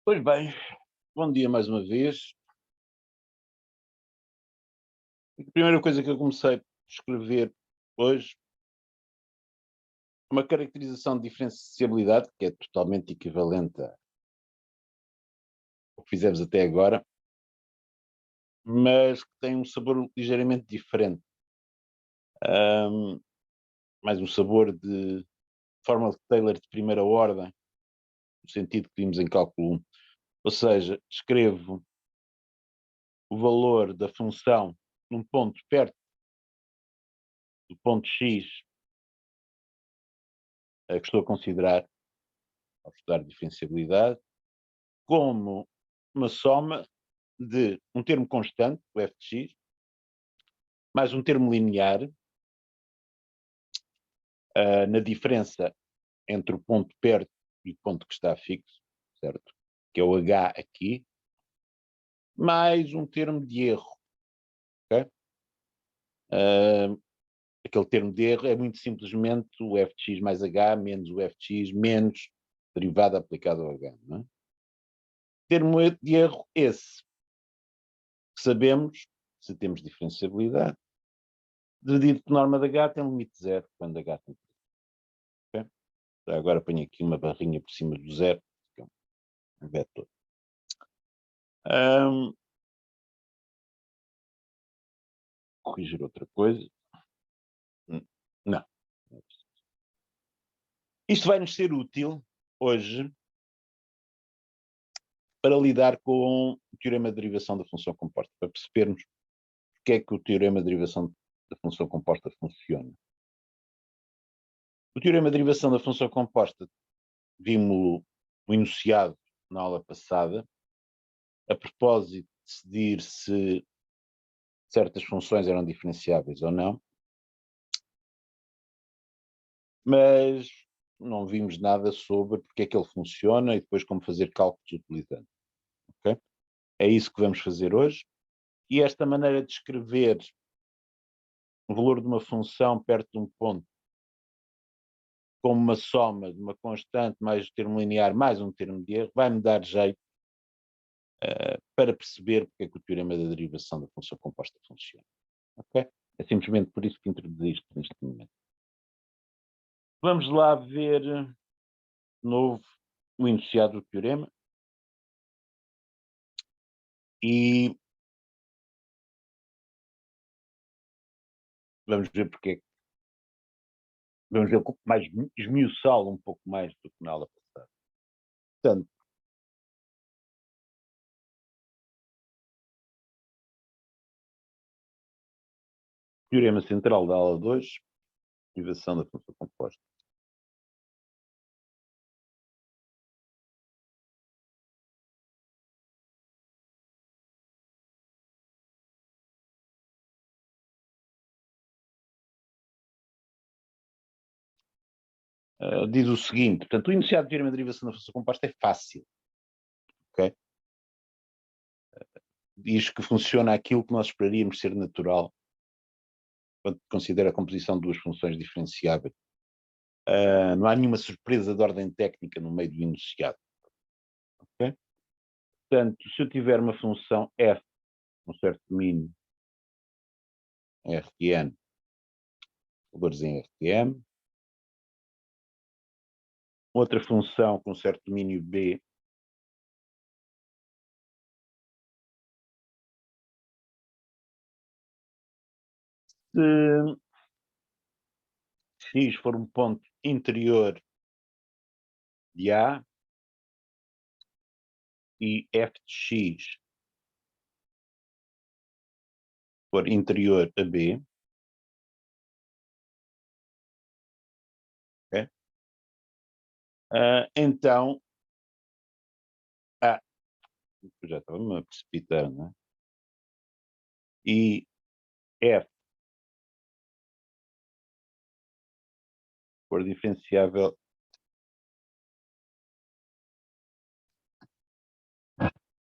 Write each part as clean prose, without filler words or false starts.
Pois bem, bom dia mais uma vez. A primeira coisa que eu comecei a escrever hoje é uma caracterização de diferenciabilidade, que é totalmente equivalente ao que fizemos até agora, mas que tem um sabor ligeiramente diferente. Ahm, Mais um sabor de forma de Taylor de primeira ordem, no sentido que vimos em cálculo 1. Ou seja, escrevo o valor da função num ponto perto do ponto x que estou a considerar ao estudar diferenciabilidade, como uma soma de um termo constante, o f de x, mais um termo linear, na diferença entre o ponto perto e o ponto que está fixo, certo? Que é o h aqui, mais um termo de erro, ok? Aquele termo de erro é muito simplesmente o f de x mais h menos o f de x menos derivada aplicada ao h, não é? Termo de erro esse, que sabemos, se temos diferenciabilidade, dividido por norma de h tem limite zero, quando h tem. Okay? Agora ponho aqui uma barrinha por cima do zero, que é um vetor. Corrigir outra coisa. Não. Isto vai nos ser útil hoje para lidar com o teorema de derivação da função composta, para percebermos porque é que o teorema de derivação da função composta funciona. O teorema de derivação da função composta vimos o enunciado na aula passada, a propósito de decidir se certas funções eram diferenciáveis ou não, mas não vimos nada sobre porque é que ele funciona e depois como fazer cálculos utilizando. Okay? É isso que vamos fazer hoje. E esta maneira de escrever o valor de uma função perto de um ponto como uma soma de uma constante mais o termo linear mais um termo de erro vai-me dar jeito para perceber porque é que o teorema da derivação da função composta funciona. Okay? É simplesmente por isso que introduzi isto neste momento. Vamos lá ver de novo o enunciado do teorema. E vamos ver porque vamos ver mais esmiuçá-lo um pouco mais do que na aula passada. Portanto, teorema central da aula 2, derivação da função composta. Diz o seguinte, portanto, o enunciado do teorema de derivação da função composta é fácil. Okay? Diz que funciona aquilo que nós esperaríamos ser natural quando considera a composição de duas funções diferenciáveis. Não há nenhuma surpresa de ordem técnica no meio do enunciado. Okay? Portanto, se eu tiver uma função f, um certo domínio Rn, valores em Rm, outra função com certo domínio B, se x for um ponto interior de A e f de x for interior a B, okay? Então, já estava-me a precipitar, não é? E f for diferenciável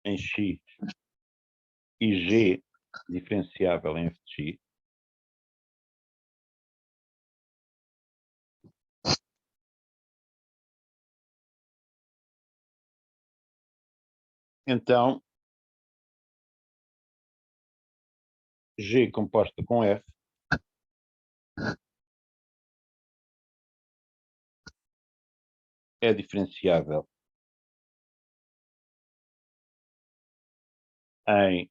em x e g diferenciável em f de x, Então, G composta com F é diferenciável em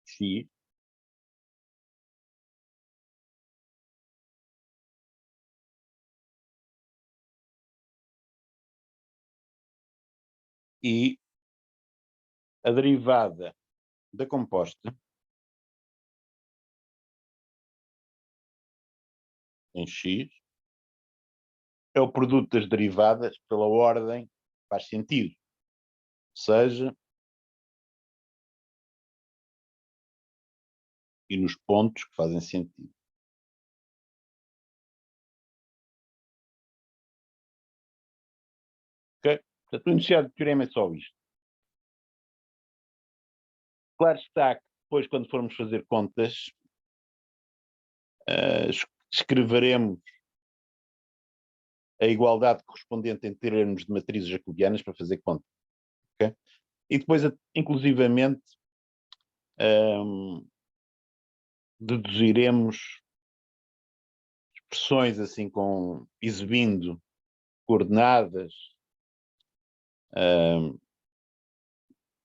X e a derivada da composta em X é o produto das derivadas pela ordem que faz sentido. Ou seja, e nos pontos que fazem sentido. Ok? Portanto, o enunciado do teorema é só isto. Claro está que depois, quando formos fazer contas, escreveremos a igualdade correspondente em termos de matrizes jacobianas para fazer conta. Okay? E depois, inclusivamente, deduziremos expressões assim exibindo coordenadas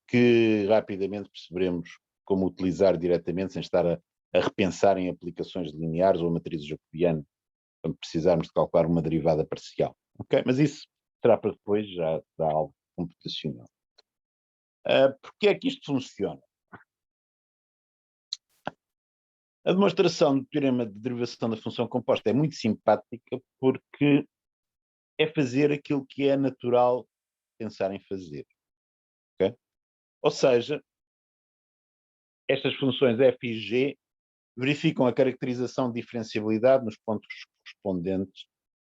que rapidamente perceberemos como utilizar diretamente sem estar a repensar em aplicações lineares ou matrizes jacobianas quando precisarmos de calcular uma derivada parcial. Ok? Mas isso será para depois já da aula computacional. Porque é que isto funciona? A demonstração do teorema de derivação da função composta é muito simpática porque é fazer aquilo que é natural pensar em fazer. Okay? Ou seja, estas funções f e g verificam a caracterização de diferenciabilidade nos pontos correspondentes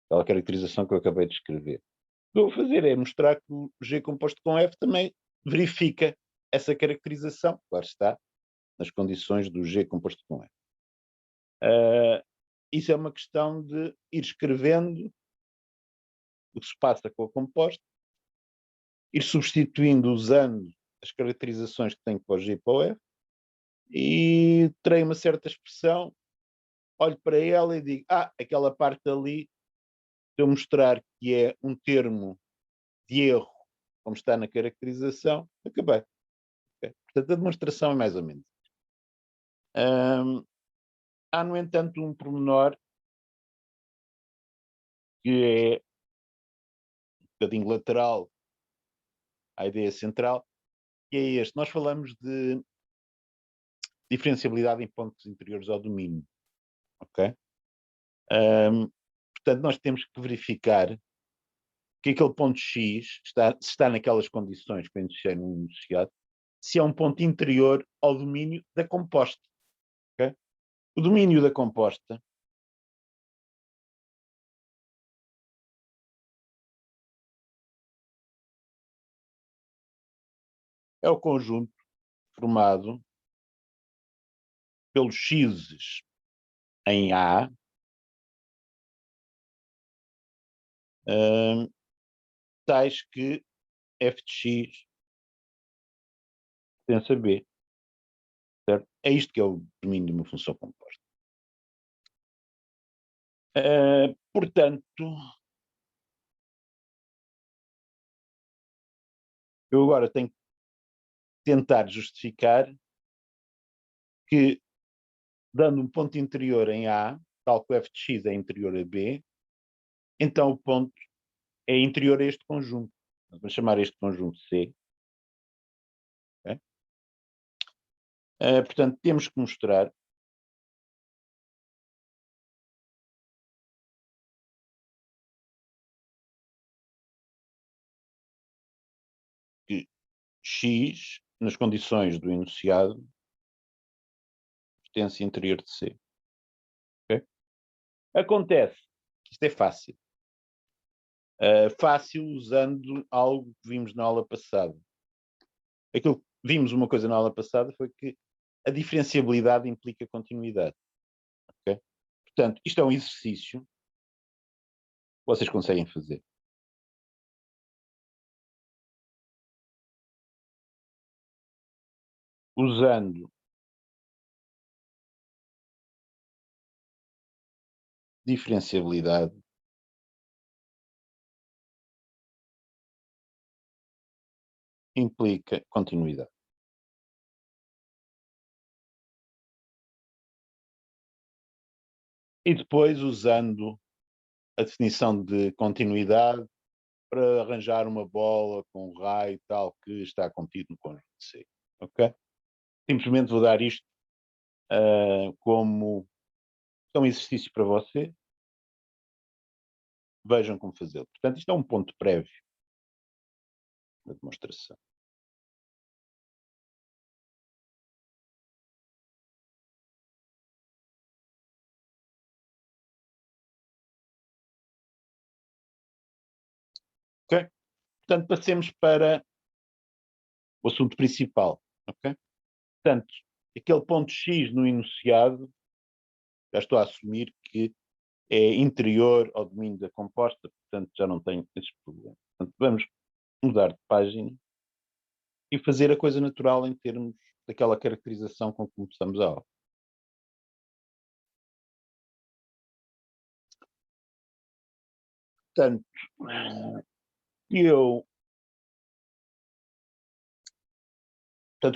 àquela caracterização que eu acabei de escrever. O que eu vou fazer é mostrar que o g composto com f também verifica essa caracterização, claro está, nas condições do g composto com f. Isso é uma questão de ir escrevendo o que se passa com a composta, ir substituindo, usando as caracterizações que tenho para o G e para o F, e terei uma certa expressão, olho para ela e digo, aquela parte ali, se eu mostrar que é um termo de erro, como está na caracterização, acabei. Okay? Portanto, a demonstração é mais ou menos. Há, no entanto, um pormenor que é um bocadinho lateral à ideia central, que é este. Nós falamos de diferenciabilidade em pontos interiores ao domínio. Ok? Portanto, nós temos que verificar que aquele ponto X se está naquelas condições que eu iniciei no enunciado, se é um ponto interior ao domínio da composta. Okay? O domínio da composta é o conjunto formado pelos X em A, tais que f de x pertence a B. Certo? É isto que é o domínio de uma função composta. Portanto, eu agora tenho que tentar justificar que, dando um ponto interior em A, tal que o f de x é interior a B, então o ponto é interior a este conjunto. Vamos chamar este conjunto C. Okay? Portanto, temos que mostrar que x, nas condições do enunciado, pertence interior de C. Okay? Acontece, isto é fácil. Fácil usando algo que vimos na aula passada. Aquilo que vimos uma coisa na aula passada foi que a diferenciabilidade implica continuidade. Okay? Portanto, isto é um exercício que vocês conseguem fazer. usando diferenciabilidade implica continuidade. E depois usando a definição de continuidade para arranjar uma bola com um raio tal que está contido no conjunto C. Ok? Simplesmente vou dar isto como um exercício para você. Vejam como fazê-lo. Portanto, isto é um ponto prévio da demonstração. Ok? Portanto, passemos para o assunto principal. Ok? Portanto, aquele ponto X no enunciado, já estou a assumir que é interior ao domínio da composta, portanto já não tenho esses problemas. Portanto, vamos mudar de página e fazer a coisa natural em termos daquela caracterização com que começamos a aula. Portanto,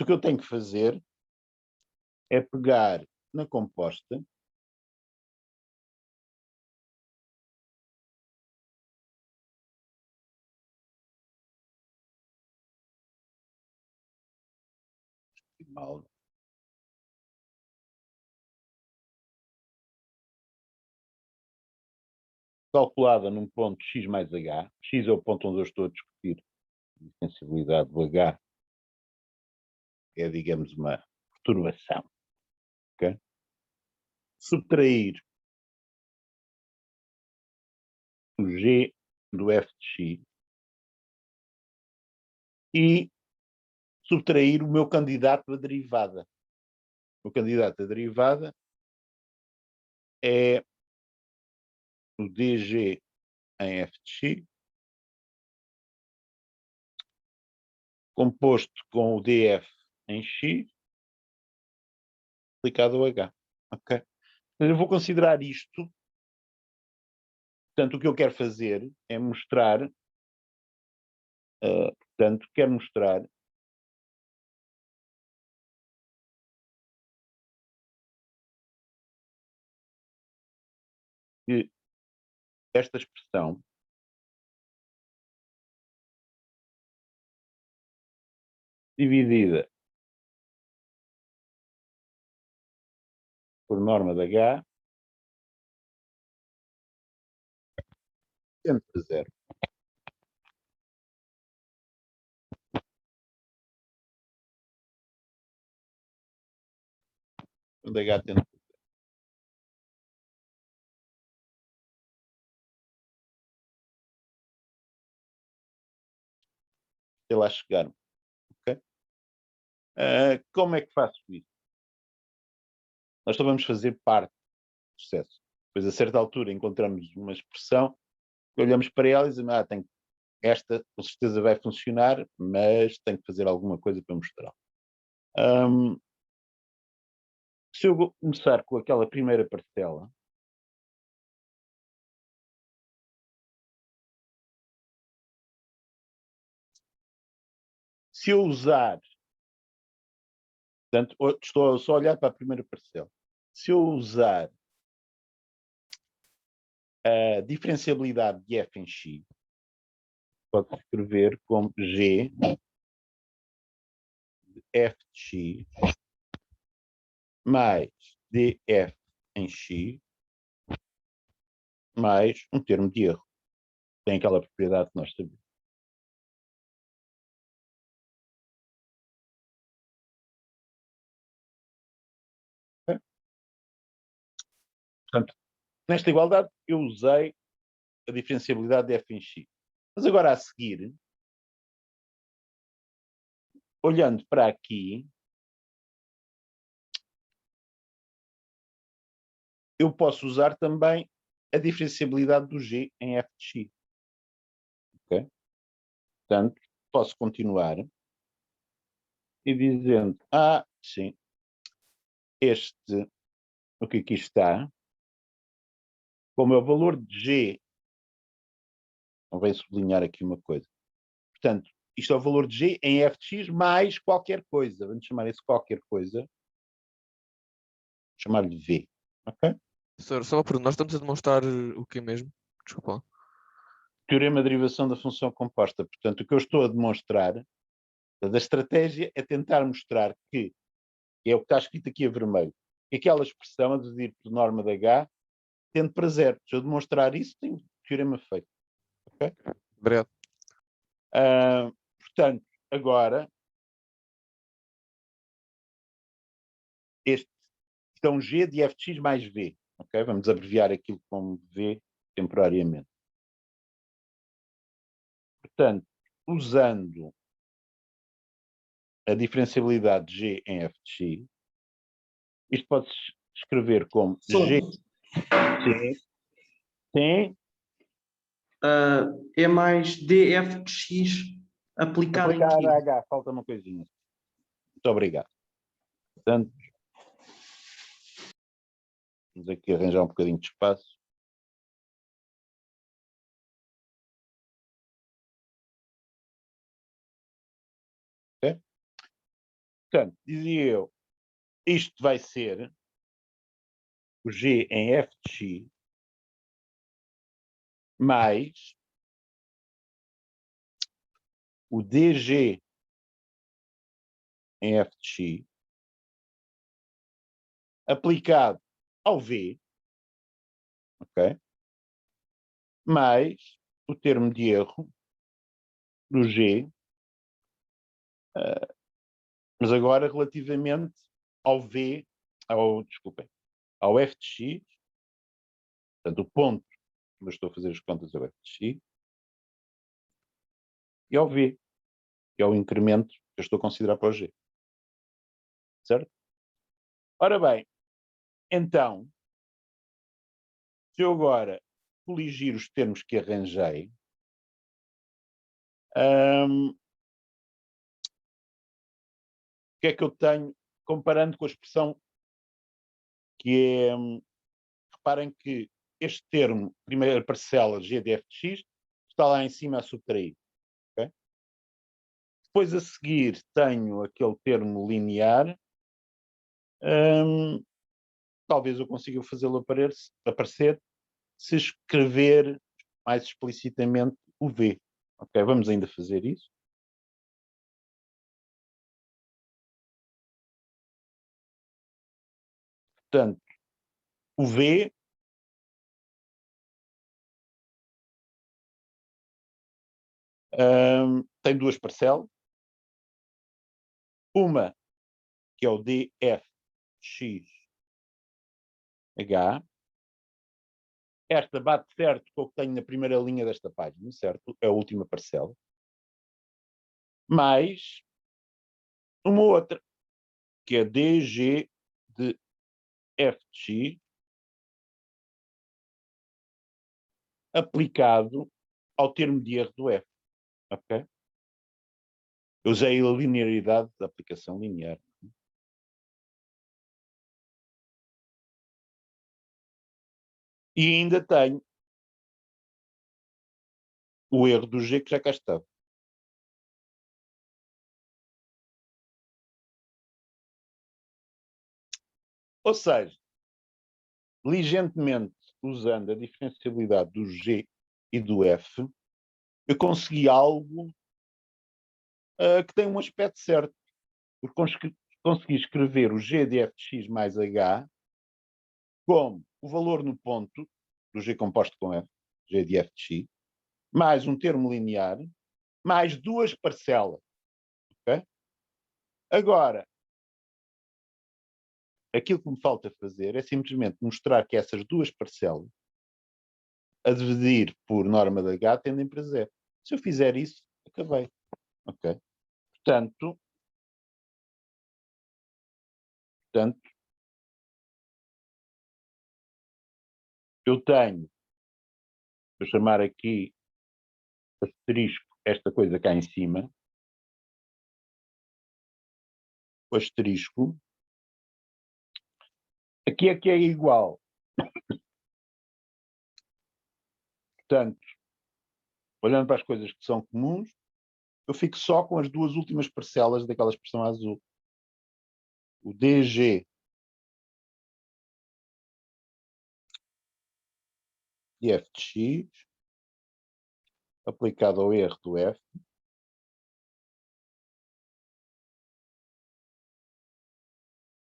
o que eu tenho que fazer é pegar na composta mal, calculada num ponto x mais h. X é o ponto onde eu estou a discutir a diferenciabilidade do h, é, digamos, uma perturbação. Okay? Subtrair o g do f de x e subtrair o meu candidato à derivada. O candidato à derivada é o dg em f de x, composto com o df em x, aplicado ao h. Ok? Eu vou considerar isto. Portanto, o que eu quero fazer é mostrar, quero mostrar que esta expressão dividida por norma de h tende a zero. Onde h tende a zero. Até lá chegar. Okay? Como é que faço isso? Nós só vamos fazer parte do processo. Depois, a certa altura, encontramos uma expressão, olhamos para ela e dizemos, esta com certeza vai funcionar, mas tenho que fazer alguma coisa para mostrar. Se eu começar com aquela primeira parcela, se eu usar, portanto, estou só a olhar para a primeira parcela, se eu usar a diferenciabilidade de f em x, pode escrever como g de f de x mais df em x mais um termo de erro. Tem aquela propriedade que nós sabemos. Okay? Portanto, nesta igualdade, eu usei a diferenciabilidade de f em x. Mas agora, a seguir, olhando para aqui, eu posso usar também a diferenciabilidade do g em f de x. Okay? Portanto, posso continuar e dizendo, sim, o que aqui está, como é o valor de G, convém sublinhar aqui uma coisa. Portanto, isto é o valor de G em f de x mais qualquer coisa. Vamos chamar isso qualquer coisa. Chamar-lhe V. Ok? Só uma pergunta, nós estamos a demonstrar o que mesmo? Desculpa lá. Teorema de derivação da função composta. Portanto, o que eu estou a demonstrar, a estratégia é tentar mostrar que, é o que está escrito aqui a vermelho, que aquela expressão a dividir por norma de H tende para zero. Se eu demonstrar isso, tenho o teorema feito. Ok? Obrigado. Portanto, agora, este é um G de f de x mais V. Okay? Vamos abreviar aquilo como V temporariamente. Portanto, usando a diferenciabilidade de G em f de x, isto pode-se escrever como G. Sim. Sim. É mais df de x aplicado em Aplicar quê? a H, falta uma coisinha. Muito obrigado. Portanto, vamos aqui arranjar um bocadinho de espaço. Okay? Portanto, dizia eu, isto vai ser o G em f de x mais o dg em f de x aplicado ao V, ok? Mais o termo de erro do G, mas agora relativamente ao V, desculpem, ao f de x, portanto o ponto onde eu estou a fazer as contas é o f de x, e ao V, que é o incremento que eu estou a considerar para o G. Certo? Ora bem, então, se eu agora coligir os termos que arranjei, o que é que eu tenho, comparando com a expressão que é, reparem que este termo, primeira parcela G de f de x, está lá em cima a subtrair. Okay? Depois a seguir tenho aquele termo linear, talvez eu consiga fazê-lo aparecer se escrever mais explicitamente o V. Ok, vamos ainda fazer isso. Portanto, o V tem duas parcelas. Uma, que é o dfxh. Esta bate certo com o que tenho na primeira linha desta página, certo? É a última parcela. Mais uma outra, que é dg de f de x aplicado ao termo de erro do f. Ok? Eu usei a linearidade da aplicação linear. E ainda tenho o erro do G que já cá estava. Ou seja, ligeiramente usando a diferenciabilidade do G e do F, eu consegui algo que tem um aspecto certo. Porque consegui escrever o G de f de x mais h como o valor no ponto do G composto com F, G de f de x, mais um termo linear, mais duas parcelas. Okay? Agora, aquilo que me falta fazer é simplesmente mostrar que essas duas parcelas, a dividir por norma de H, tendem para zero. Se eu fizer isso, acabei. Ok? Portanto, eu tenho, vou chamar aqui asterisco esta coisa cá em cima, o asterisco. Aqui é que é igual. Portanto, olhando para as coisas que são comuns, eu fico só com as duas últimas parcelas daquela expressão azul. O DG de f de x aplicado ao erro do f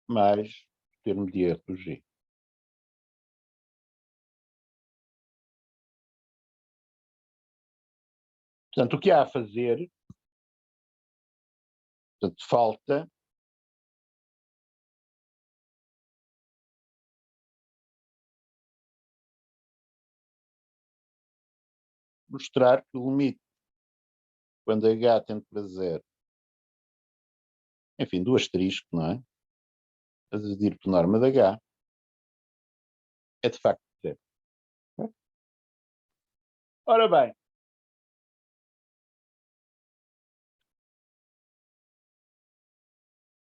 mais o termo de erro do g. Portanto, o que há a fazer, portanto, falta mostrar que o limite quando h tende para zero, enfim, do asterisco, não é? A dividir por norma de h, é de facto zero. Ora bem,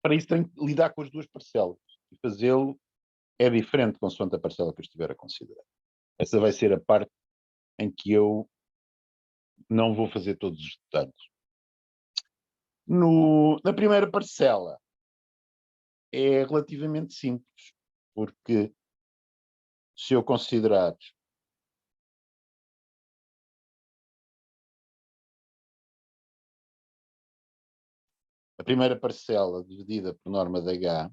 para isso tenho que lidar com as duas parcelas. E fazê-lo é diferente consoante a parcela que eu estiver a considerar. Essa vai ser a parte em que eu não vou fazer todos os detalhes. Na primeira parcela é relativamente simples, porque se eu considerar a primeira parcela dividida por norma de h,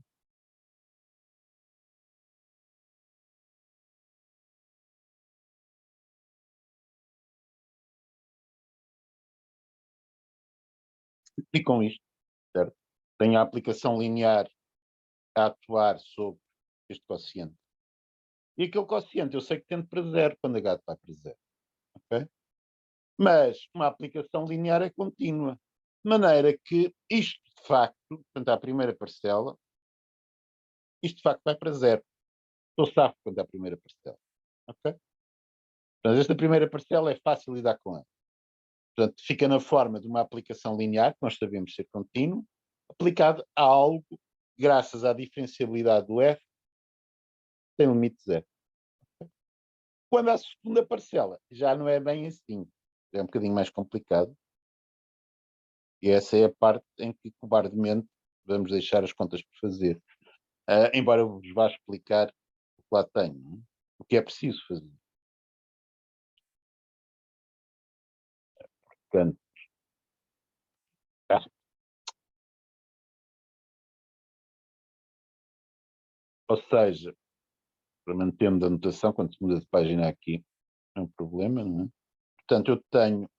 e com isto, certo? Tenho a aplicação linear a atuar sobre este quociente. E aquele quociente eu sei que tende para zero quando h vai para zero. Okay? Mas uma aplicação linear é contínua. De maneira que isto, de facto, portanto, a primeira parcela, isto de facto vai para zero. Estou safo quanto à primeira parcela. Ok? Portanto, esta primeira parcela é fácil lidar com ela. Portanto, fica na forma de uma aplicação linear, que nós sabemos ser contínuo, aplicado a algo, graças à diferenciabilidade do f, tem um limite zero. Quando a segunda parcela já não é bem assim, é um bocadinho mais complicado, e essa é a parte em que cobardemente vamos deixar as contas por fazer. Embora eu vos vá explicar o que lá tenho, não é? O que é preciso fazer. Portanto, ou seja, para mantermos a notação, quando se muda de página aqui, é um problema, não é? Portanto, eu tenho.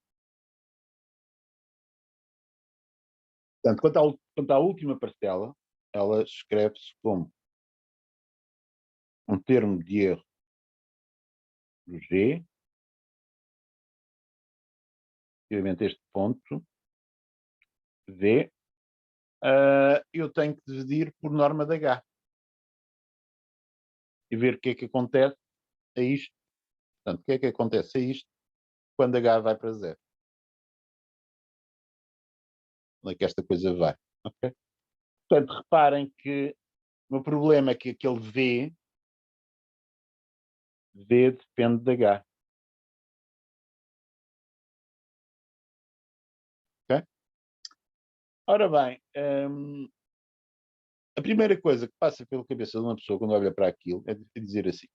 Portanto, quanto à última parcela, ela escreve-se como um termo de erro do G, obviamente este ponto, V, eu tenho que dividir por norma de H. E ver o que é que acontece a isto. Portanto, o que é que acontece a isto quando H vai para zero? Onde é que esta coisa vai? Okay? Portanto, reparem que o meu problema é que aquele V depende de H. Okay? Ora bem, a primeira coisa que passa pela cabeça de uma pessoa quando olha para aquilo é dizer assim,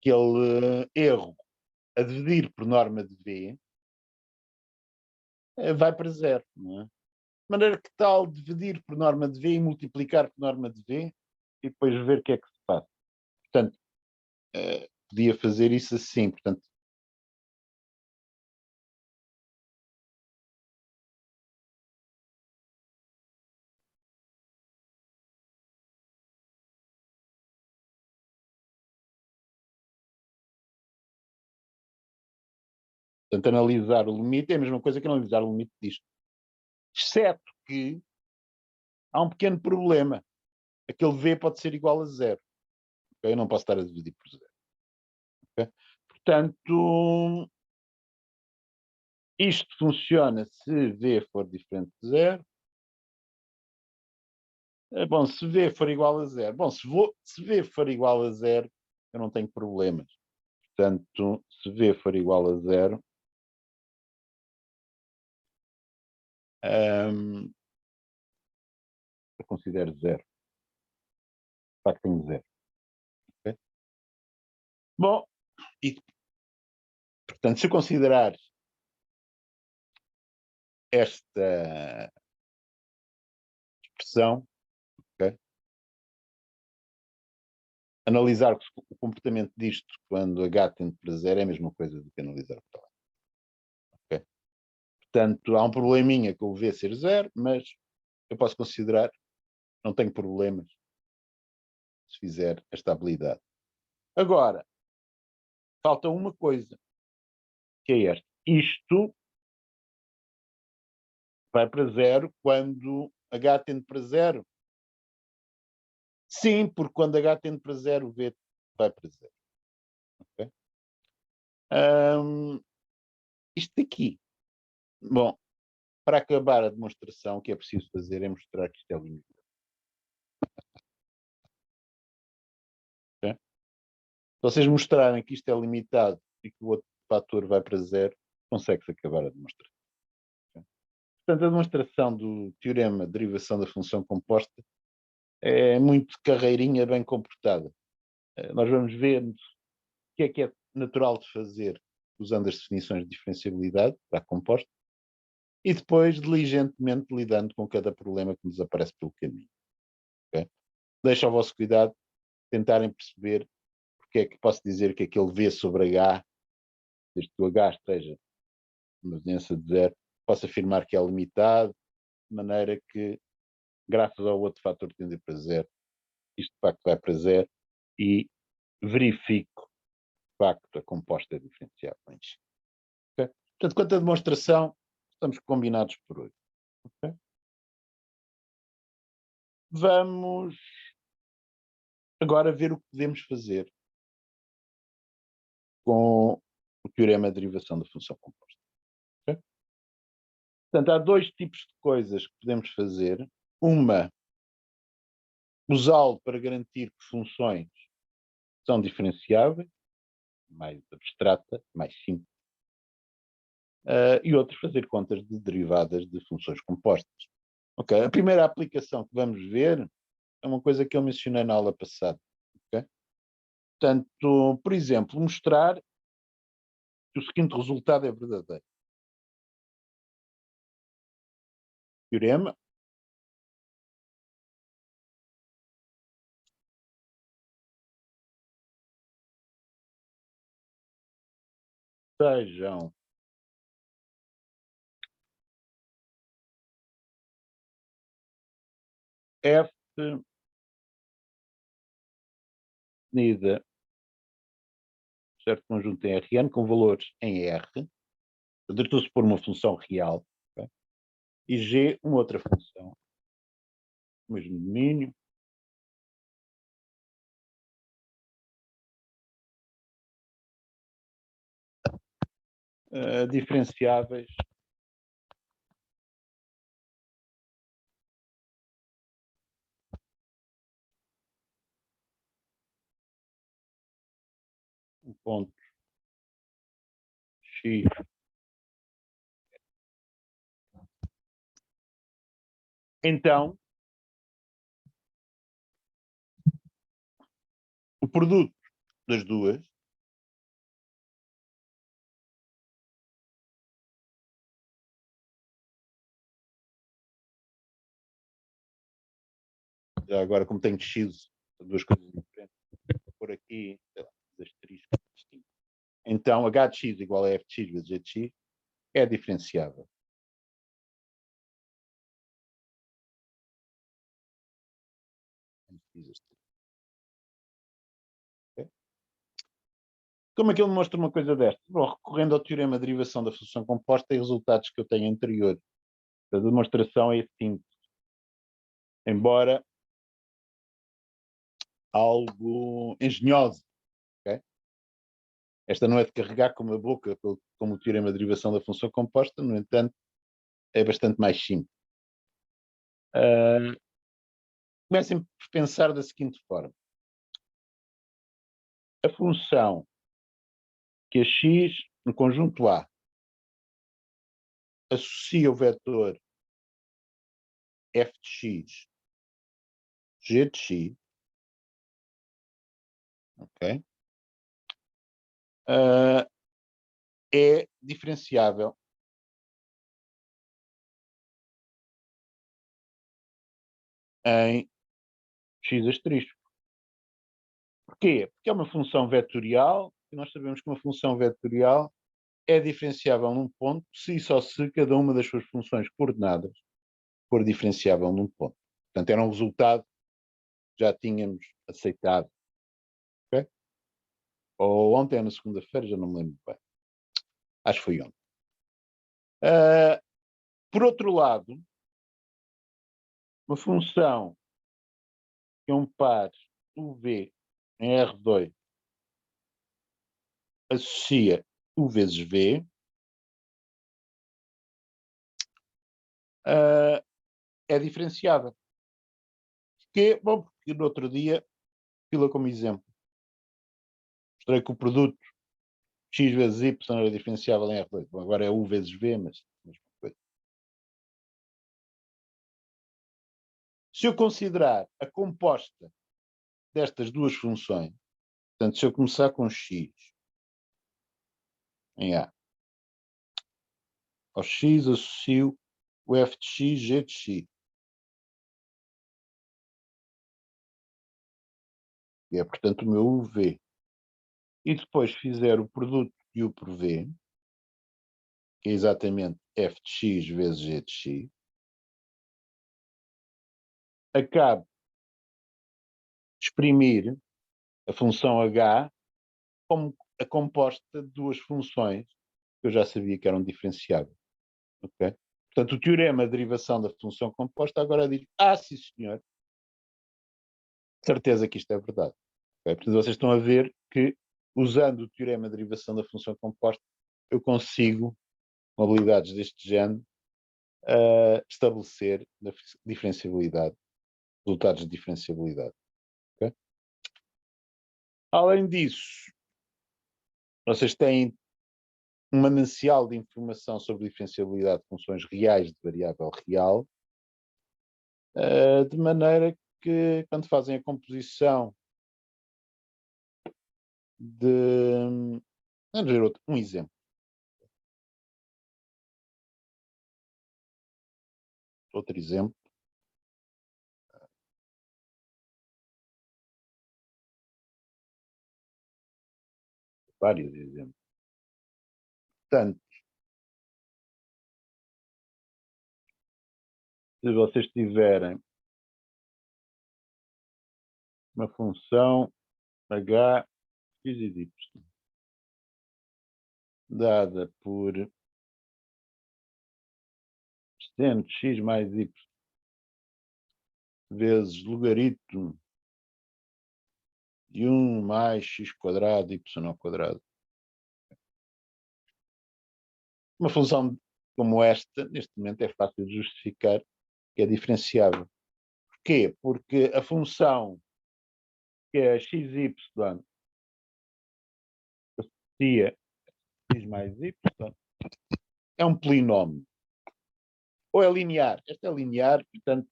aquele erro a dividir por norma de V vai para zero, não é? De maneira que tal dividir por norma de V e multiplicar por norma de V e depois ver o que é que se faz. Portanto, podia fazer isso assim, portanto, analisar o limite é a mesma coisa que analisar o limite disto. Exceto que há um pequeno problema. Aquele V pode ser igual a zero. Okay? Eu não posso estar a dividir por zero. Okay? Portanto, isto funciona se V for diferente de zero Bom, se V for igual a zero. Bom, se V for igual a zero, eu não tenho problemas. Portanto, se V for igual a zero, eu considero zero. De facto, tenho zero. Okay? Bom, e, portanto, se eu considerar esta expressão, okay, analisar o comportamento disto quando H tende para zero é a mesma coisa do que analisar o que está lá. Okay? Portanto, há um probleminha com o V ser zero, mas eu posso considerar, não tenho problemas se fizer esta habilidade. Agora, falta uma coisa, que é esta. Isto vai para zero quando H tende para zero. Sim, porque quando H tende para zero, o V vai para zero. Okay? Isto aqui. Bom, para acabar a demonstração, o que é preciso fazer é mostrar que isto é limitado. Okay? Se vocês mostrarem que isto é limitado e que o outro fator vai para zero, consegue-se acabar a demonstração. Okay? Portanto, a demonstração do teorema de derivação da função composta é muito carreirinha, bem comportada. Nós vamos vendo o que é natural de fazer usando as definições de diferenciabilidade para a composta e depois diligentemente lidando com cada problema que nos aparece pelo caminho. Okay? Deixo ao vosso cuidado tentarem perceber porque é que posso dizer que aquele V sobre H, desde que o H esteja numa vizinhança de zero, posso afirmar que é limitado, de maneira que, graças ao outro fator que tende para zero, isto de facto vai para zero e verifico de facto a composta é diferenciável. Okay? Portanto, quanto à demonstração, estamos combinados por hoje. Okay? Vamos agora ver o que podemos fazer com o teorema de derivação da função composta. Okay? Portanto, há dois tipos de coisas que podemos fazer. Uma, usá-lo para garantir que funções são diferenciáveis, mais abstrata, mais simples. E outro, fazer contas de derivadas de funções compostas. Okay? A primeira aplicação que vamos ver é uma coisa que eu mencionei na aula passada. Okay? Portanto, por exemplo, mostrar que o seguinte resultado é verdadeiro. Teorema. Sejam F definida certo conjunto em Rn com valores em R, estou-se por uma função real, okay? E G uma outra função, mesmo domínio, diferenciáveis um ponto X. Então, o produto das duas já agora como tenho X, duas coisas diferentes, vou pôr aqui, sei lá, asterisco distinto. Então, H de X igual a F de X vezes G de X é diferenciável. Okay? Como é que ele mostra uma coisa desta? Bom, recorrendo ao teorema de derivação da função composta e resultados que eu tenho anterior. A demonstração é simples. Embora algo engenhosa. Okay? Esta não é de carregar como a boca, como o teorema de derivação da função composta, no entanto, é bastante mais simples. Comecem por pensar da seguinte forma. A função que a x no conjunto A associa o vetor f de x, g de x, ok? É diferenciável em x asterisco. Porquê? Porque é uma função vetorial e nós sabemos que uma função vetorial é diferenciável num ponto se e só se cada uma das suas funções coordenadas for diferenciável num ponto. Portanto, era um resultado que já tínhamos aceitado. Okay? Ou ontem ou na segunda-feira, já não me lembro bem. Acho que foi ontem. Por outro lado, uma função que é um par UV em R2 associa U vezes V, é diferenciável. Porquê? Bom, porque no outro dia, fila como exemplo, mostrei que o produto x vezes y era diferenciável em R2. Bom, agora é U vezes V, mas coisa. Se eu considerar a composta destas duas funções, portanto, se eu começar com x em A, ao x associo o f de x, g de x. Que é, portanto, o meu UV. E depois fizer o produto de U por V, que é exatamente f de x vezes g de x, acabo de exprimir a função h como a composta de duas funções que eu já sabia que eram diferenciáveis. Okay? Portanto, o teorema de derivação da função composta agora diz, sim senhor, certeza que isto é verdade. Okay? Portanto, vocês estão a ver que, usando o teorema de derivação da função composta, eu consigo, com habilidades deste género, estabelecer a diferenciabilidade, resultados de diferenciabilidade. Okay? Além disso, vocês têm um manancial de informação sobre diferenciabilidade de funções reais de variável real, de maneira que, quando fazem a composição de... Vamos ver um exemplo. Outro exemplo. Vários exemplos. Portanto, se vocês tiverem uma função h, x e y dada por seno de x mais y vezes logaritmo de 1 mais x quadrado y ao quadrado. Uma função como esta, neste momento, é fácil de justificar que é diferenciável. Porquê? Porque a função que é xy associa x mais y é um polinómio. Ou é linear. Esta é linear, portanto,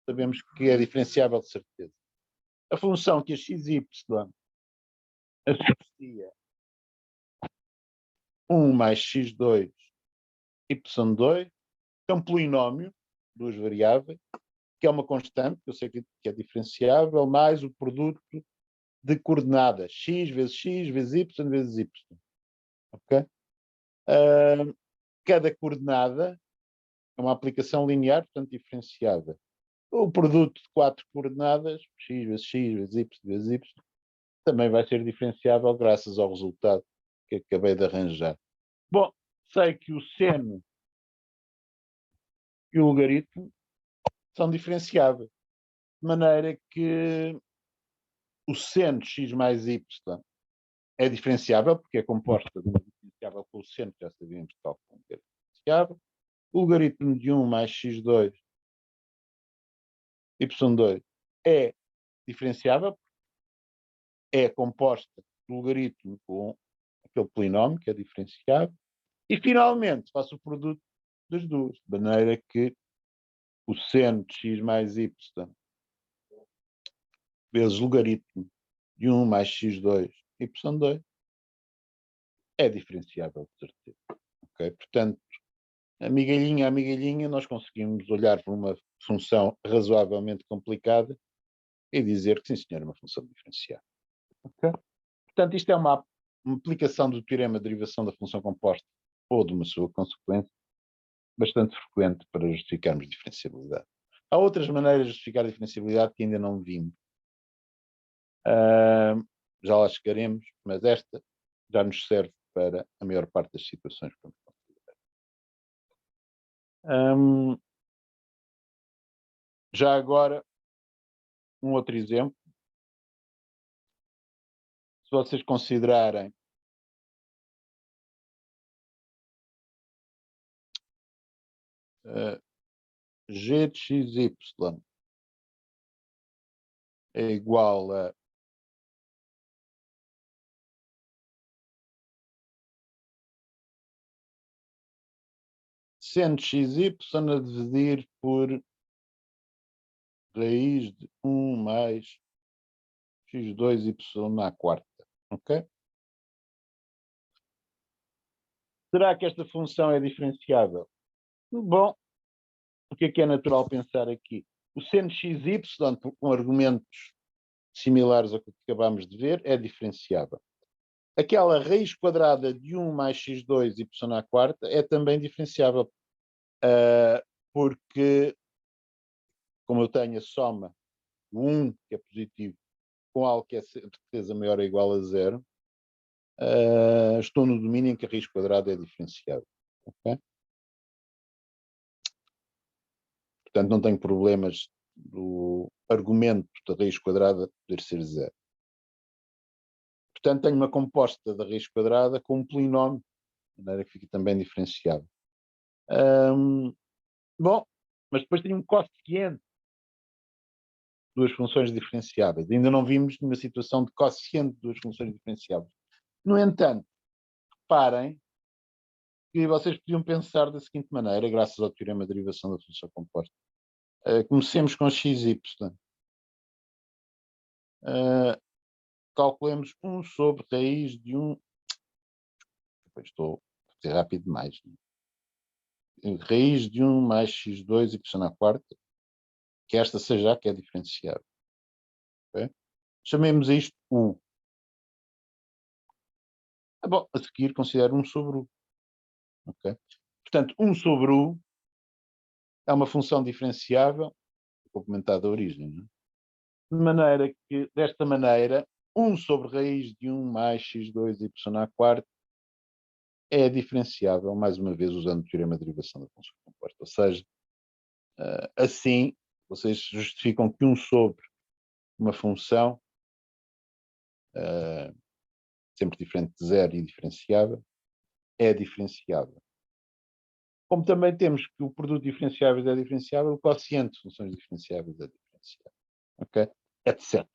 sabemos que é diferenciável de certeza. A função que a xy associa 1 mais x2 y2 é um polinómio, duas variáveis, que é uma constante, que eu sei que é diferenciável, mais o produto de coordenadas, x vezes y vezes y. Ok? Cada coordenada é uma aplicação linear, portanto diferenciável. O produto de quatro coordenadas, x vezes y vezes y, também vai ser diferenciável graças ao resultado que acabei de arranjar. Bom, sei que o seno e o logaritmo são diferenciáveis, de maneira que o seno de x mais y é diferenciável, porque é composta de uma diferenciável com o seno, que já sabíamos que tal como é diferenciável. O logaritmo de 1 mais x2 y2 é diferenciável, é composta do logaritmo com aquele polinómio que é diferenciável, e finalmente faço o produto das duas, de maneira que o seno de x mais y vezes logaritmo de 1 mais x2 y2 é diferenciável, de certeza. Okay? Portanto, a migalhinha, nós conseguimos olhar para uma função razoavelmente complicada e dizer que, sim, senhor, é uma função diferenciável. Okay? Portanto, isto é uma aplicação do teorema de derivação da função composta ou de uma sua consequência bastante frequente para justificarmos diferenciabilidade. Há outras maneiras de justificar a diferenciabilidade que ainda não vimos. Já lá chegaremos, mas esta já nos serve para a maior parte das situações que vamos considerar. Já agora, um outro exemplo. Se vocês considerarem g de xy é igual a seno de xy a dividir por raiz de 1 mais x2y à quarta. Ok? Será que esta função é diferenciável? Bom, o que é natural pensar aqui? O seno de xy, com argumentos similares ao que acabámos de ver, é diferenciável. Aquela raiz quadrada de 1 mais x2y à quarta é também diferenciável, porque, como eu tenho a soma, o 1, que é positivo, com algo que é certeza maior ou igual a zero, estou no domínio em que a raiz quadrada é diferenciável. Okay? Portanto, não tenho problemas do argumento da raiz quadrada poder ser zero. Portanto, tenho uma composta da raiz quadrada com um polinómio, de maneira que fica também diferenciável. Bom, mas depois tenho um quociente, duas funções diferenciáveis. Ainda não vimos numa situação de quociente de duas funções diferenciáveis. No entanto, reparem que vocês podiam pensar da seguinte maneira, graças ao teorema de derivação da função composta. Comecemos com xy. Calculemos 1 sobre raiz de 1. Depois estou a fazer rápido demais. Raiz de 1 mais x2 y à quarta, que esta seja a que é diferenciável. Okay? Chamemos isto U. Bom, a seguir considero 1 sobre U. Okay? Portanto, 1 sobre U é uma função diferenciável, complementada à origem. Não é? De maneira que, desta maneira, 1 sobre raiz de 1 mais x2y à quarta é diferenciável, mais uma vez, usando o teorema de derivação da função composta. Ou seja, assim, vocês justificam que 1 sobre uma função, sempre diferente de zero e diferenciável, é diferenciável. Como também temos que o produto de diferenciáveis é diferenciável, o quociente de funções diferenciáveis é diferenciável. Ok? Etc.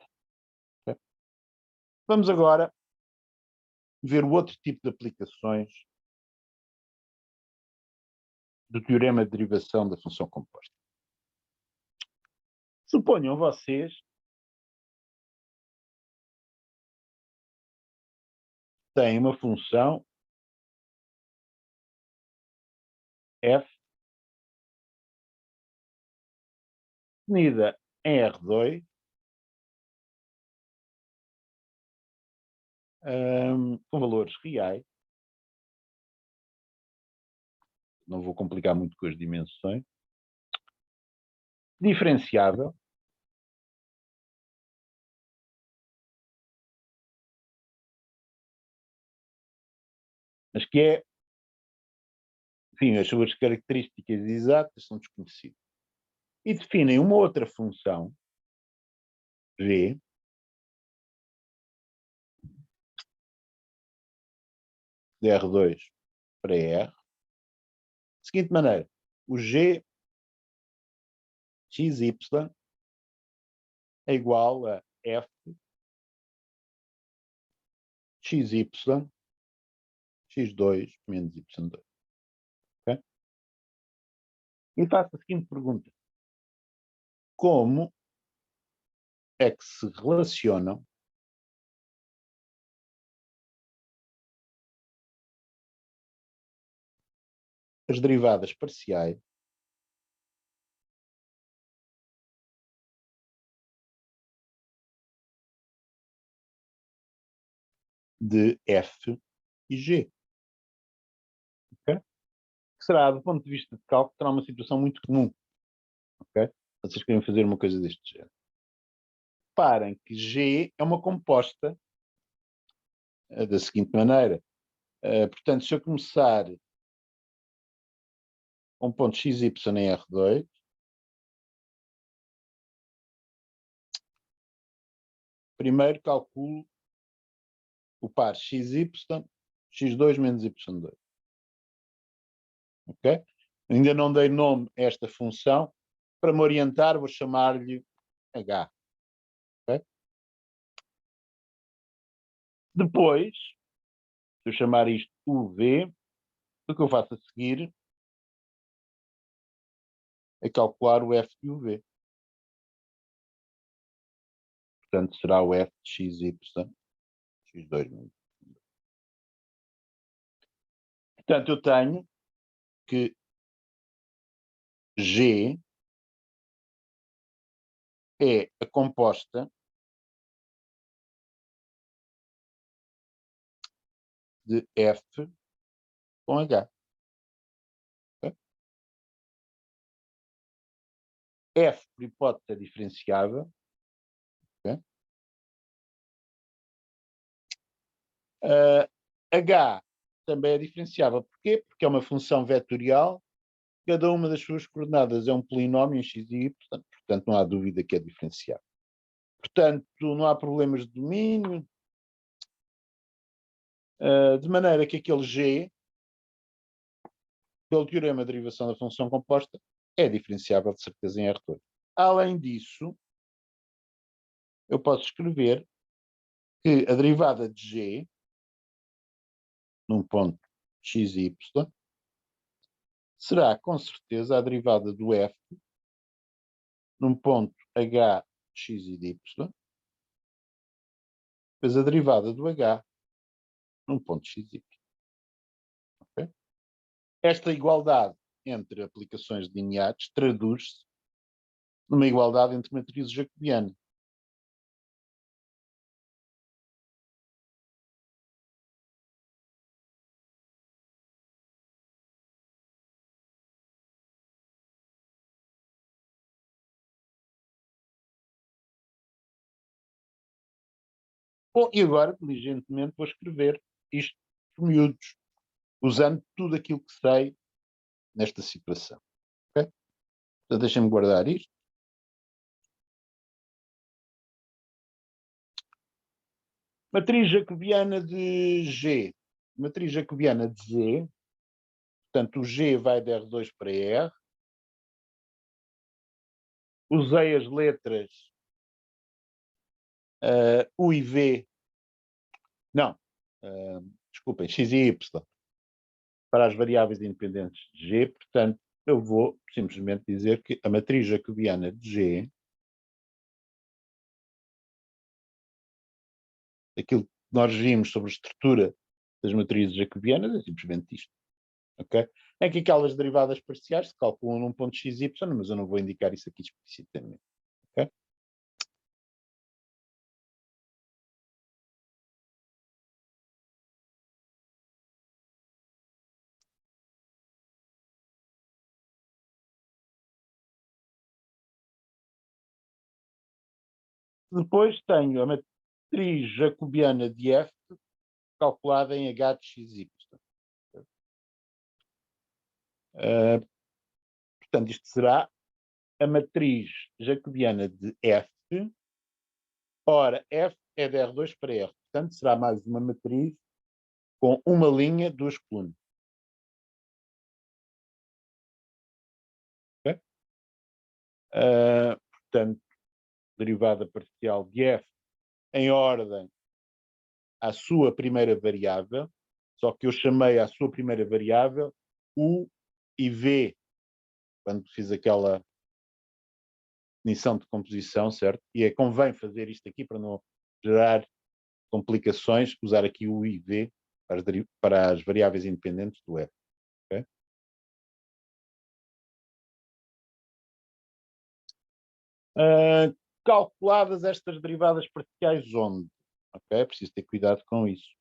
Okay? Vamos agora ver o outro tipo de aplicações do teorema de derivação da função composta. Suponham vocês que têm uma função f definida em R2 com valores reais. Não vou complicar muito com as dimensões. Diferenciável. Mas que é, enfim, as suas características exatas são desconhecidas. E definem uma outra função, g, de R2 para R, da seguinte maneira: o g xy é igual a f xy x2 menos y2. Okay? E faço a seguinte pergunta. Como é que se relacionam as derivadas parciais de f e g? Okay? Que será, do ponto de vista de cálculo, terá uma situação muito comum. Okay? Vocês querem fazer uma coisa deste género. Reparem que G é uma composta da seguinte maneira. Portanto, se eu começar com ponto xy em R2, primeiro calculo o par xy, x2 menos y2. Ok? Ainda não dei nome a esta função. Para me orientar, vou chamar-lhe h. Okay? Depois, se eu chamar isto uv, o que eu faço a seguir é calcular o f de uv. Portanto, será o f de xy, x2 menos. Portanto, eu tenho que G é a composta de F com H. Okay? F, por hipótese, é diferenciável. Okay? H também é diferenciável. Porquê? Porque é uma função vetorial. Cada uma das suas coordenadas é um polinómio em x e y, portanto não há dúvida que é diferenciável. Portanto, não há problemas de domínio, de maneira que aquele G, pelo teorema de derivação da função composta, é diferenciável de certeza em R2. Além disso, eu posso escrever que a derivada de G, num ponto x e y, será com certeza a derivada do F, num ponto h x e de y, vezes a derivada do H, num ponto x e y. Okay? Esta igualdade entre aplicações lineares traduz-se numa igualdade entre matrizes jacobianas. Bom, e agora, diligentemente, vou escrever isto por miúdos, usando tudo aquilo que sei nesta situação. Okay? Então, deixem-me guardar isto. Matriz jacobiana de G. Matriz jacobiana de Z. Portanto, o G vai de R2 para R. Usei as letras U e V. Não. Desculpem, X e Y. Para as variáveis independentes de G. Portanto, eu vou simplesmente dizer que a matriz jacobiana de G, aquilo que nós vimos sobre a estrutura das matrizes jacobianas, é simplesmente isto. Okay? É que aquelas derivadas parciais se calculam num ponto xy, mas eu não vou indicar isso aqui explicitamente. Okay? Depois tenho a matriz jacobiana de F calculada em h de xy. Portanto, isto será a matriz jacobiana de F. Ora, F é de R2 para R. Portanto, será mais uma matriz com uma linha, duas colunas. Okay? Portanto, derivada parcial de f em ordem à sua primeira variável, só que eu chamei à sua primeira variável u e v, quando fiz aquela definição de composição, certo? E convém fazer isto aqui para não gerar complicações, usar aqui o u e v para as variáveis independentes do f. Okay? Calculadas estas derivadas parciais onde? Okay? Preciso ter cuidado com isso.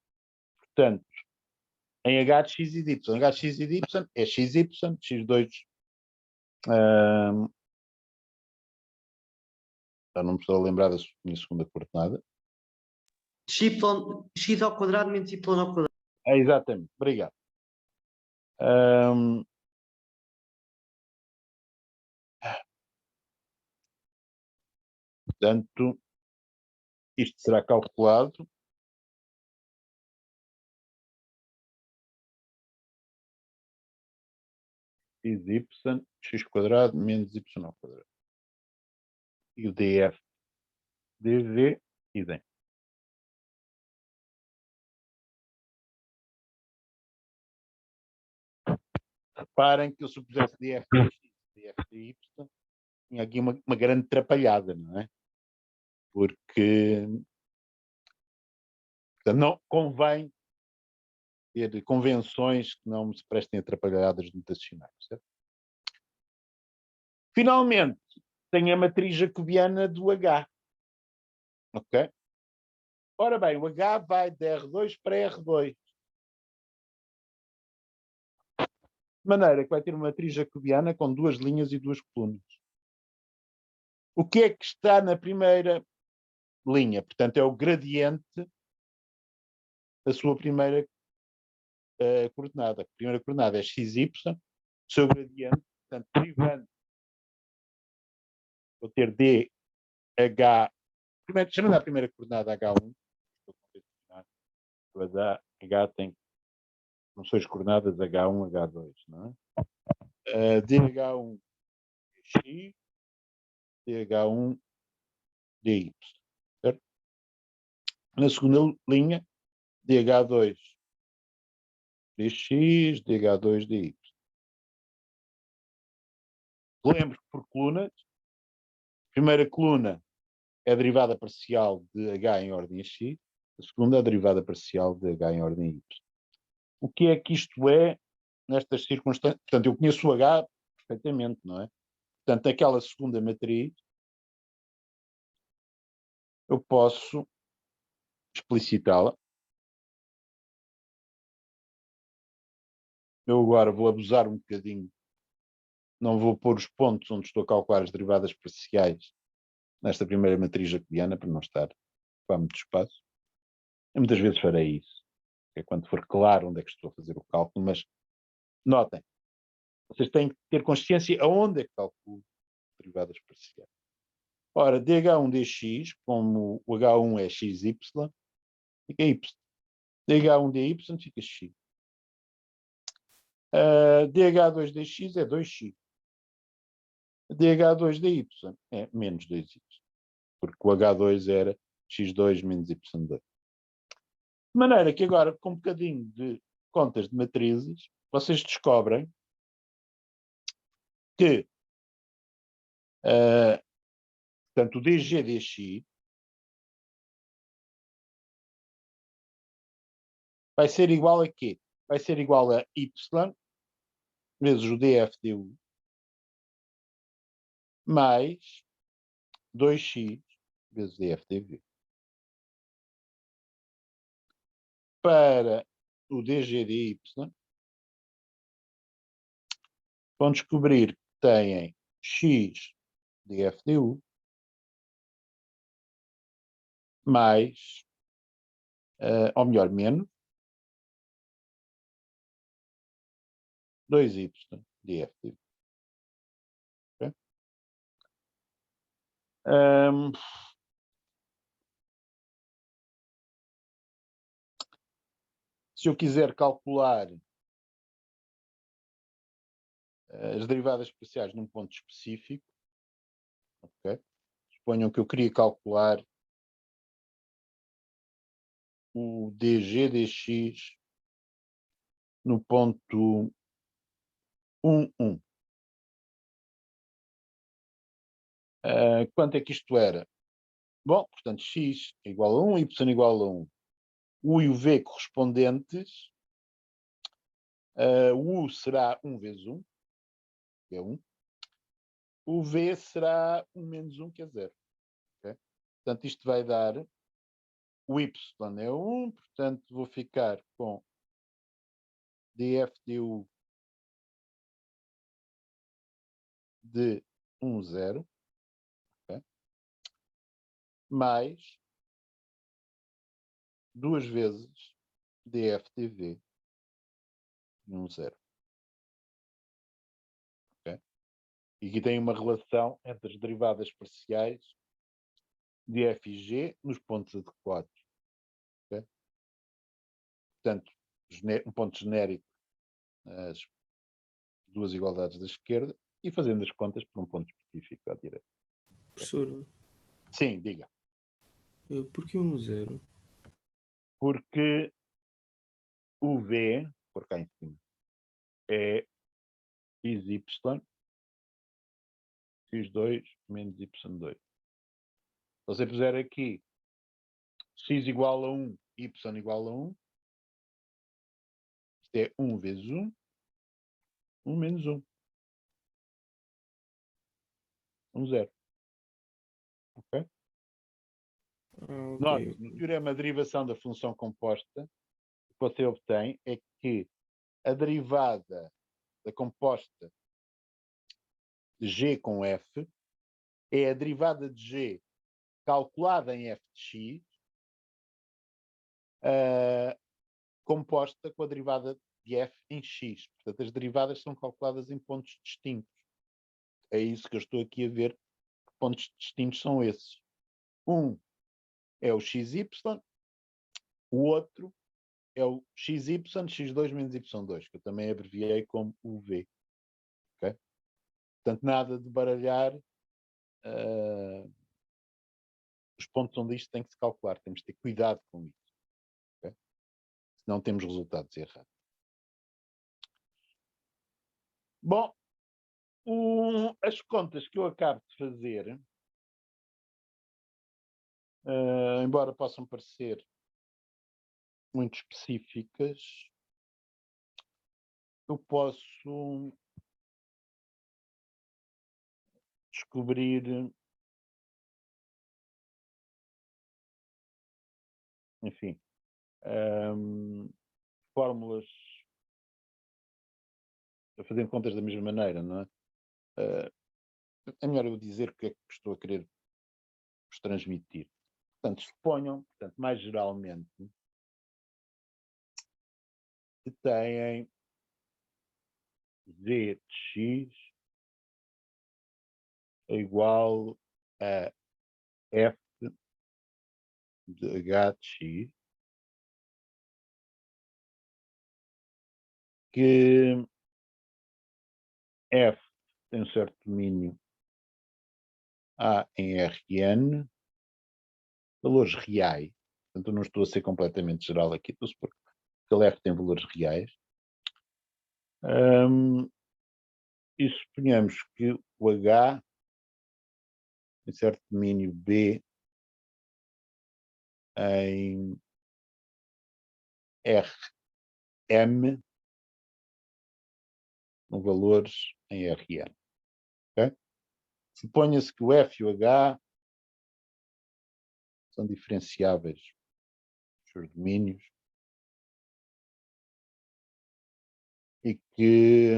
Portanto, em h de x e de y. H de x e de y é xy, x2. Já não me estou a lembrar da minha segunda coordenada. X ao quadrado menos y ao quadrado. Exatamente, obrigado. Portanto, isto será calculado. Y, x quadrado menos y ao quadrado. E o df, dv, idem. Reparem que eu se eu pusesse df de x e df de y, tinha aqui uma grande atrapalhada, não é? Porque portanto, não convém ter convenções que não se prestem atrapalhadas notacionais, certo? Finalmente, tenho a matriz jacobiana do H. Ok? Ora bem, o H vai de R2 para R2. De maneira que vai ter uma matriz jacobiana com duas linhas e duas colunas. O que é que está na primeira linha? Portanto, é o gradiente da sua primeira coordenada. A primeira coordenada é xy, o seu gradiente, portanto, derivando, vou ter dh. Primeiro, chamando a primeira coordenada H1, H tem funções coordenadas H1, H2, não é? dh1 x, dh1 dy, certo? Na segunda linha, dh2 dx, dh2 dy. Lembro que por colunas, a primeira coluna é a derivada parcial de h em ordem a x, a segunda é a derivada parcial de h em ordem a y. O que é que isto é nestas circunstâncias? Portanto, eu conheço o h perfeitamente, não é? Portanto, aquela segunda matriz, eu posso explicitá-la. Eu agora vou abusar um bocadinho, não vou pôr os pontos onde estou a calcular as derivadas parciais nesta primeira matriz jacobiana, para não estar para muito espaço. Eu muitas vezes farei isso, é quando for claro onde é que estou a fazer o cálculo, mas notem, vocês têm que ter consciência aonde é que calculo derivadas parciais. Ora, dh1 dx, como o h1 é xy, fica y. dh1 dy fica x. dh2 dx é 2x. dh2 dy é menos 2y. Porque o h2 era x2 menos y2. De maneira que agora, com um bocadinho de contas de matrizes, vocês descobrem que portanto, o dg dx vai ser igual a quê? Vai ser igual a y vezes o df du mais 2x vezes df dv. Para o dg dy, vão descobrir que têm x df du mais, ou melhor, menos 2y df du. Okay? Se eu quiser calcular as derivadas parciais num ponto específico, okay? Os suponham que eu queria calcular o dg dx no ponto 1, 1. Quanto é que isto era? Bom, portanto, x igual a 1, y igual a 1. U e o v correspondentes, o U será 1 vezes 1, que é 1. O V será 1 menos 1, que é 0. Okay? Portanto, isto vai dar, o Y é 1, portanto, vou ficar com df du de 1, 0, okay? Mais 2 vezes df dv de 1, 0. Okay? E aqui tem uma relação entre as derivadas parciais de f e g nos pontos adequados. Okay? Portanto, um ponto genérico, as duas igualdades da esquerda, e fazendo as contas por um ponto específico à direita. Professor, Sim, diga. porquê 1-0? Porque o V, por cá em cima, é xy, x2 menos y2. Se você puser aqui x igual a 1, y igual a 1, isto é 1 vezes 1, 1 menos 1. 0. Ok? Ok. Note, no teorema de derivação da função composta, o que você obtém é que a derivada da composta de g com f é a derivada de g calculada em f de x, composta com a derivada de f em x. Portanto, as derivadas são calculadas em pontos distintos. É isso que eu estou aqui a ver. Que pontos distintos são esses? Um é o xy, o outro é o xy, x2 menos y2, que eu também abreviei como UV. Okay? Portanto, nada de baralhar os pontos onde isto tem que se calcular. Temos que ter cuidado com isso. Okay? Senão temos resultados errados. Bom, as contas que eu acabo de fazer, embora possam parecer muito específicas, eu posso descobrir, enfim, fórmulas a fazer contas da mesma maneira, não é? É melhor eu dizer o que é que estou a querer vos transmitir. Portanto, suponham, mais geralmente, que têm z de x é igual a f de h de x, que f tem um certo domínio A em Rn, valores reais. Portanto, eu não estou a ser completamente geral aqui, estou a supor que ele F tem valores reais. E suponhamos que o H tem certo domínio B em Rm, com valores em Rn. Okay? Suponha-se que o F e o H são diferenciáveis dos seus domínios e que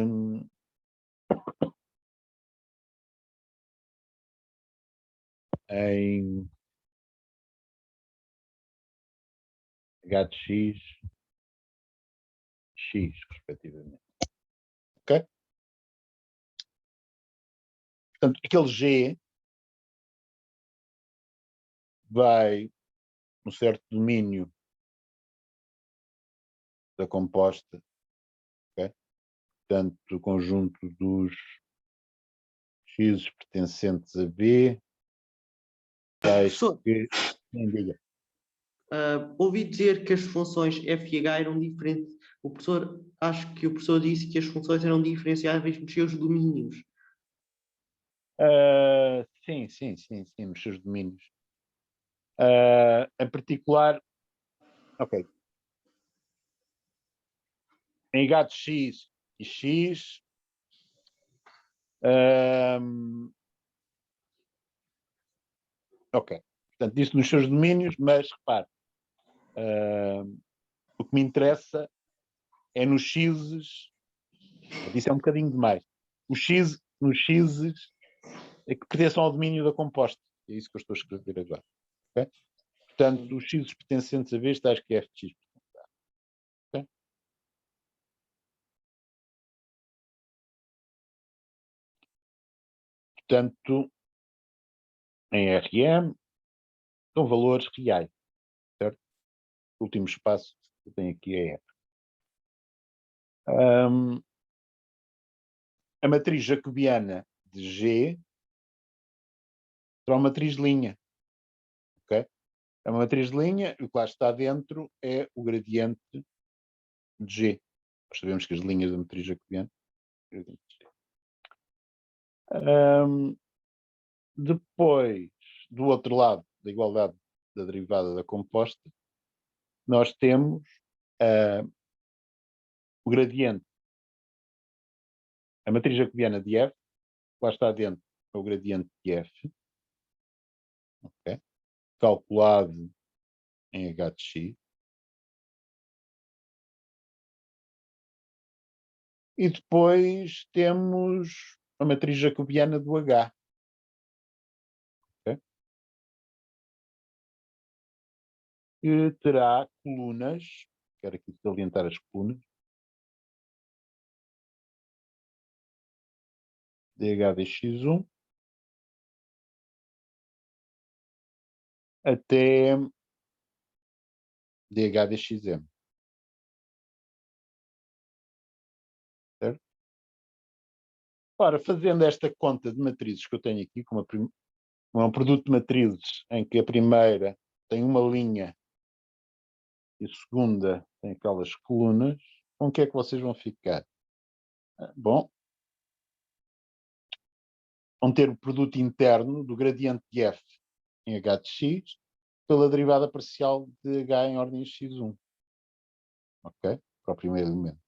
em H de x, respectivamente. Ok? Portanto, aquele G vai no certo domínio da composta, okay? Portanto, o conjunto dos x pertencentes a B Professor, Sim, diga. ouvi dizer que as funções f e h eram diferentes. Acho que o professor disse que as funções eram diferenciáveis nos seus domínios. Sim, nos seus domínios. Em particular, ok. Em h de x e x, ok. Portanto, isso nos seus domínios, mas repare, o que me interessa é nos x's, isso é um bocadinho demais. Nos x's é que pertençam ao domínio da composta. É isso que eu estou a escrever agora. Okay? Portanto, os x's pertencentes a v, tais que f de x. Okay? Portanto, em RM, são valores reais. Certo? O último espaço que eu tenho aqui é F. A matriz jacobiana de G será uma matriz de linha. Okay? É uma matriz de linha e o que lá está dentro é o gradiente de G. Nós sabemos que as linhas da matriz jacobiana. Depois, do outro lado da igualdade da derivada da composta, nós temos o gradiente, a matriz jacobiana de F, lá está dentro é o gradiente de F, okay? Calculado em h de x. E depois temos a matriz jacobiana do H. Okay? Que terá colunas, quero aqui salientar as colunas, dH dx1 até dH dxm. Certo? Ora, fazendo esta conta de matrizes que eu tenho aqui, como um produto de matrizes em que a primeira tem uma linha e a segunda tem aquelas colunas, com o que é que vocês vão ficar? Bom, vão ter o produto interno do gradiente de f em h de x pela derivada parcial de h em ordem x1. Ok? Para o primeiro elemento.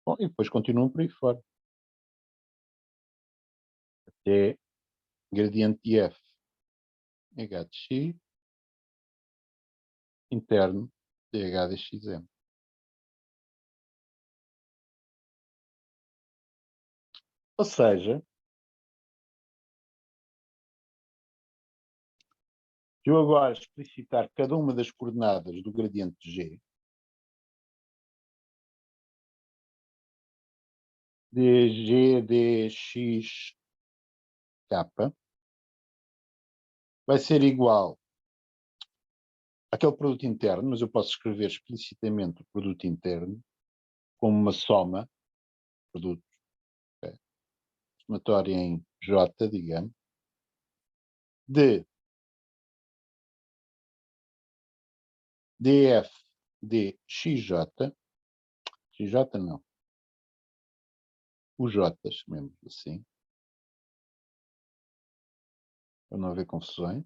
Bom, e depois continuam por aí fora. Até gradiente de f em h de x interno de h de xm. Ou seja, se eu agora explicitar cada uma das coordenadas do gradiente de G, dg dx k, vai ser igual àquele produto interno, mas eu posso escrever explicitamente o produto interno como uma soma de produtos, okay, somatória em J, digamos, de df de xj, xj não, os j, chamemos assim, para não haver confusões,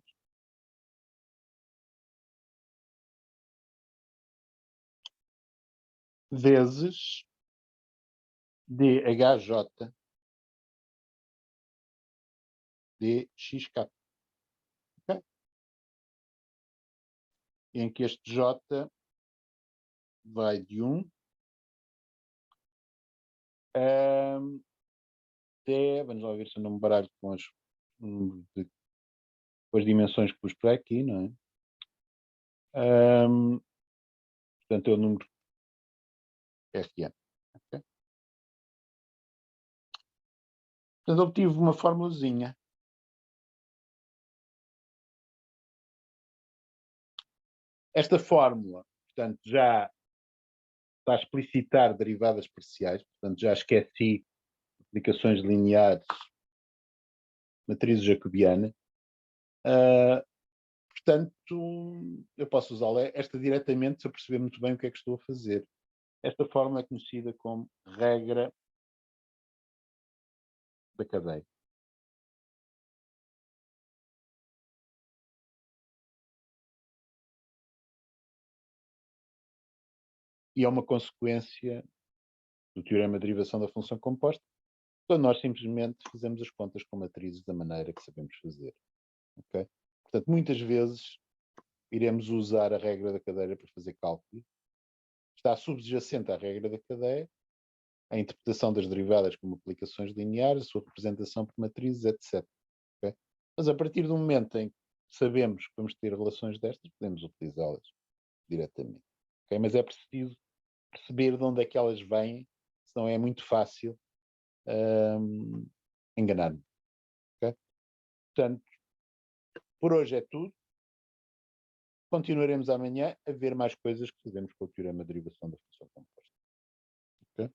vezes dhj de xk. Okay? Em que este j vai de 1 até, vamos lá ver se eu não me baralho com as dimensões que pus para aqui, não é? Portanto, é o número Rn. Okay? Portanto, obtive uma formulazinha. Esta fórmula, portanto, já está a explicitar derivadas parciais, portanto, já esqueci aplicações lineares, matriz jacobiana. Portanto, eu posso usá-la esta diretamente se eu perceber muito bem o que é que estou a fazer. Esta forma é conhecida como regra da cadeia. E é uma consequência do teorema de derivação da função composta, quando nós simplesmente fazemos as contas com matrizes da maneira que sabemos fazer. Okay? Portanto, muitas vezes iremos usar a regra da cadeia para fazer cálculo. Está subjacente à regra da cadeia a interpretação das derivadas como aplicações lineares, a sua representação por matrizes, etc. Okay? Mas a partir do momento em que sabemos que vamos ter relações destas, podemos utilizá-las diretamente. Okay? Mas é preciso perceber de onde é que elas vêm, senão é muito fácil enganar-me. Okay? Portanto, por hoje é tudo. Continuaremos amanhã a ver mais coisas que fazemos com o teorema de derivação da função composta. Okay?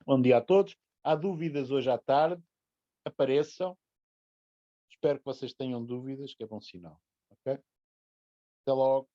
Bom dia a todos. Há dúvidas hoje à tarde? Apareçam. Espero que vocês tenham dúvidas, que é bom sinal. Okay? Até logo.